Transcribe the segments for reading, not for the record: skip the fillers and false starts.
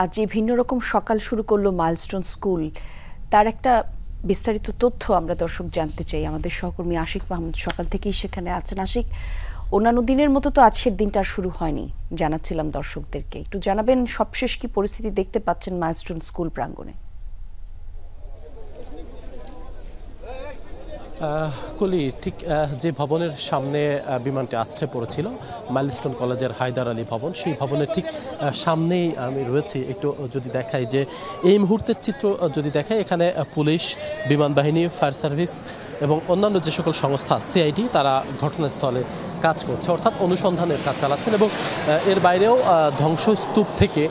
আজ যে ভিন্ন রকম সকাল শুরু করলো মাইলস্টোন স্কুল, তার একটা বিস্তারিত তথ্য আমরা দর্শক জানতে চাই। আমাদের সহকর্মী আশিক মাহমুদ সকাল থেকেই সেখানে আছেন। আশিক, অন্যান্য দিনের মতো তো আজকের দিনটা শুরু হয়নি, জানাচ্ছিলাম দর্শকদেরকে। একটু জানাবেন সবশেষ কি পরিস্থিতি দেখতে পাচ্ছেন মাইলস্টোন স্কুল প্রাঙ্গণে? কলি, ঠিক যে ভবনের সামনে বিমানটি আছড়ে পড়েছিল, মাইলস্টোন কলেজের হায়দার আলী ভবন, সেই ভবনের ঠিক সামনেই আমি রয়েছি। একটু যদি দেখাই যে এই মুহূর্তের চিত্র যদি দেখাই, এখানে পুলিশ, বিমান বাহিনী, ফায়ার সার্ভিস এবং অন্যান্য যে সকল সংস্থা, সিআইডি, তারা ঘটনাস্থলে কাজ করছে, অর্থাৎ অনুসন্ধানের কাজ চালাচ্ছেন। এবং এর বাইরেও ধ্বংসস্তূপ থেকে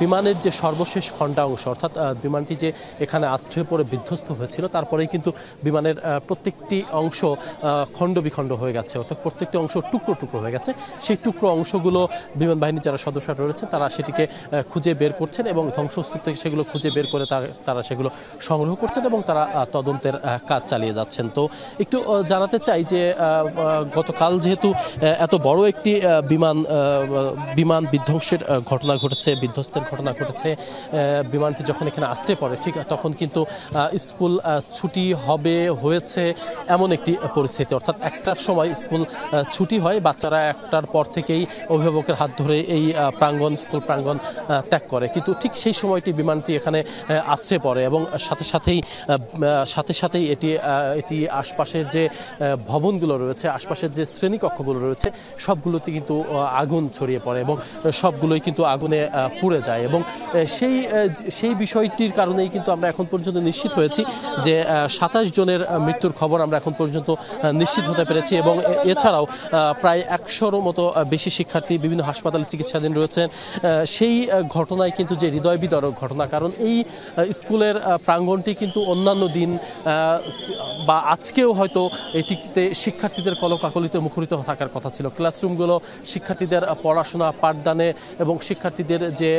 বিমানের যে সর্বশেষ খণ্ডা অংশ, অর্থাৎ বিমানটি যে এখানে আছড়ে পড়ে বিধ্বস্ত হয়েছিল, তারপরেই কিন্তু বিমানের প্রত্যেকটি অংশ খণ্ড বিখণ্ড হয়ে গেছে, অর্থাৎ প্রত্যেকটি অংশ টুকরো টুকরো হয়ে গেছে। সেই টুকরো অংশগুলো বিমান বাহিনীর যারা সদস্যরা রয়েছেন তারা সেটিকে খুঁজে বের করছেন এবং ধ্বংসস্তূপ থেকে সেগুলো খুঁজে বের করে তারা সেগুলো সংগ্রহ করছেন এবং তারা তদন্তের কাজ চালিয়ে যাচ্ছেন। তো একটু জানাতে চাই যে গতকাল যেহেতু এত বড় একটি বিমান বিধ্বংসের ঘটনা ঘটেছে, বিধ্বস্তের ঘটনা ঘটেছে, বিমানটি যখন এখানে আছড়ে পড়ে ঠিক তখন কিন্তু স্কুল ছুটি হয়েছে এমন একটি পরিস্থিতি, অর্থাৎ 1টার সময় স্কুল ছুটি হয়। বাচ্চারা 1টার পর থেকেই অভিভাবকের হাত ধরে এই স্কুল প্রাঙ্গণ ত্যাগ করে, কিন্তু ঠিক সেই সময়টি বিমানটি এখানে আছড়ে পড়ে এবং সাথে সাথেই এটি আশপাশের যে ভবনগুলো রয়েছে, আশপাশের যে শ্রেণীকক্ষগুলো রয়েছে, সবগুলোতে কিন্তু আগুন ছড়িয়ে পড়ে এবং সবগুলোই কিন্তু আগুনে পুড়ে যায়। এবং সেই বিষয়টির কারণেই কিন্তু আমরা এখন পর্যন্ত নিশ্চিত হয়েছি যে 27 জনের মৃত্যুর খবর আমরা এখন পর্যন্ত নিশ্চিত হতে পেরেছি। এবং এছাড়াও প্রায় 100-র মতো বেশি শিক্ষার্থী বিভিন্ন হাসপাতালে চিকিৎসাধীন রয়েছেন। সেই ঘটনায় কিন্তু যে হৃদয় বিদারক ঘটনা, কারণ এই স্কুলের প্রাঙ্গণটি কিন্তু অন্যান্য দিন বা আজকেও হয়তো এটিতে শিক্ষার্থীদের কলকাকলিতে মুখরিত থাকার কথা ছিল। ক্লাসরুমগুলো শিক্ষার্থীদের পড়াশোনা, পাঠদানে এবং শিক্ষার্থীদের যে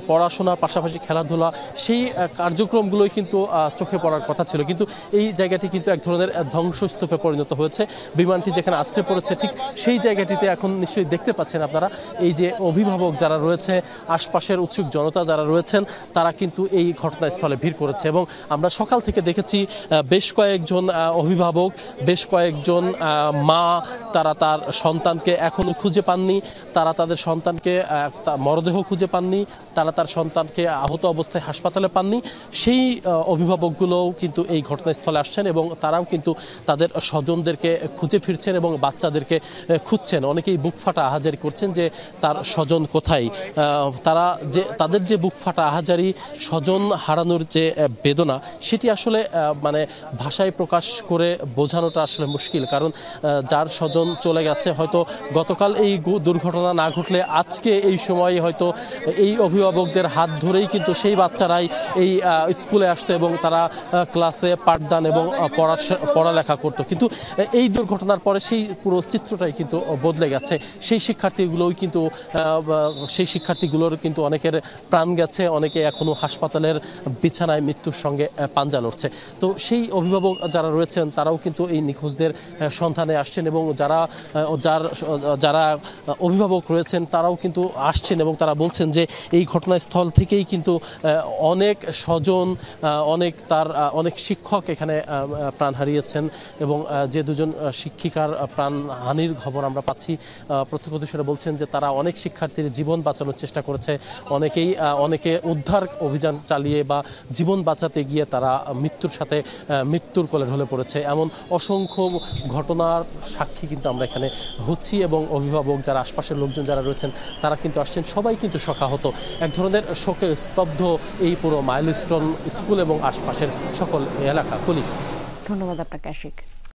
পড়াশোনার পাশাপাশি খেলাধুলা, সেই কার্যক্রমগুলোই কিন্তু চোখে পড়ার কথা ছিল, কিন্তু এই জায়গাটি কিন্তু এক ধরনের ধ্বংসস্তূপে পরিণত হয়েছে। বিমানটি যেখানে আছড়ে পড়েছে ঠিক সেই জায়গাটিতে এখন নিশ্চয়ই দেখতে পাচ্ছেন আপনারা, এই যে অভিভাবক যারা রয়েছে, আশপাশের উৎসুক জনতা যারা রয়েছেন, তারা কিন্তু এই ঘটনাস্থলে ভিড় করেছে। এবং আমরা সকাল থেকে দেখেছি বেশ কয়েকজন অভিভাবক, বেশ কয়েকজন মা, তারা তার সন্তানকে এখনো খুঁজে পাননি, তারা তাদের সন্তানকে মরদেহ খুঁজে পাননি, তারা তার সন্তানকে আহত অবস্থায় হাসপাতালে পাননি। সেই অভিভাবকগুলোও কিন্তু এই ঘটনাস্থলে আসছেন এবং তারাও কিন্তু তাদের স্বজনদেরকে খুঁজে ফিরছেন এবং বাচ্চাদেরকে খুঁজছেন। অনেকেই বুক ফাটা আহাজারি করছেন যে তার স্বজন কোথায়। তাদের যে বুক ফাটা আহাজারি, স্বজন হারানোর যে বেদনা, সেটি আসলে মানে ভাষায় প্রকাশ করে বোঝানোটা আসলে মুশকিল। কারণ যার স্বজন চলে গেছে, হয়তো গতকাল এই দুর্ঘটনা না ঘটলে আজকে এই সময়ে হয়তো এই অভিভাবকদের হাত ধরেই কিন্তু সেই বাচ্চারাই এই স্কুলে আসতো এবং তারা ক্লাসে পাঠদান এবং পড়ালেখা করতো। কিন্তু এই দুর্ঘটনার পরে সেই পুরো চিত্রটাই কিন্তু বদলে গেছে। সেই শিক্ষার্থীগুলোর কিন্তু অনেকের প্রাণ গেছে, অনেকে এখনো হাসপাতালের বিছানায় মৃত্যুর সঙ্গে পাঞ্জা লড়ছে। তো সেই অভিভাবক যারা রয়েছেন তারাও কিন্তু এই নিখোঁজদের সন্ধানে আসছেন এবং যারা অভিভাবক রয়েছেন তারাও কিন্তু আসছেন এবং তারা বলছেন যে এই ঘটনাস্থল থেকেই কিন্তু অনেক স্বজন, অনেক শিক্ষক এখানে প্রাণ হারিয়েছেন এবং যে 2 জন শিক্ষিকার প্রাণহানির খবর আমরা পাচ্ছি, প্রত্যক্ষদর্শীরা বলছেন যে তারা অনেক শিক্ষার্থীর জীবন বাঁচানোর চেষ্টা করেছে। অনেকে উদ্ধার অভিযান চালিয়ে বা জীবন বাঁচাতে গিয়ে তারা মৃত্যুর কোলে ঢলে পড়েছে। এমন অসংখ্য ঘটনার সাক্ষী কিন্তু আমরা এখানে হচ্ছি এবং অভিভাবক যারা, আশপাশের লোকজন যারা রয়েছেন, তারা কিন্তু আসছেন। সবাই কিন্তু শোকাহত, এক ধরনের শোকে স্তব্ধ এই পুরো মাইলস্টোন স্কুল এবং আশপাশের সকল এলাকা। কলি, ধন্যবাদ আপনাকে আশিক।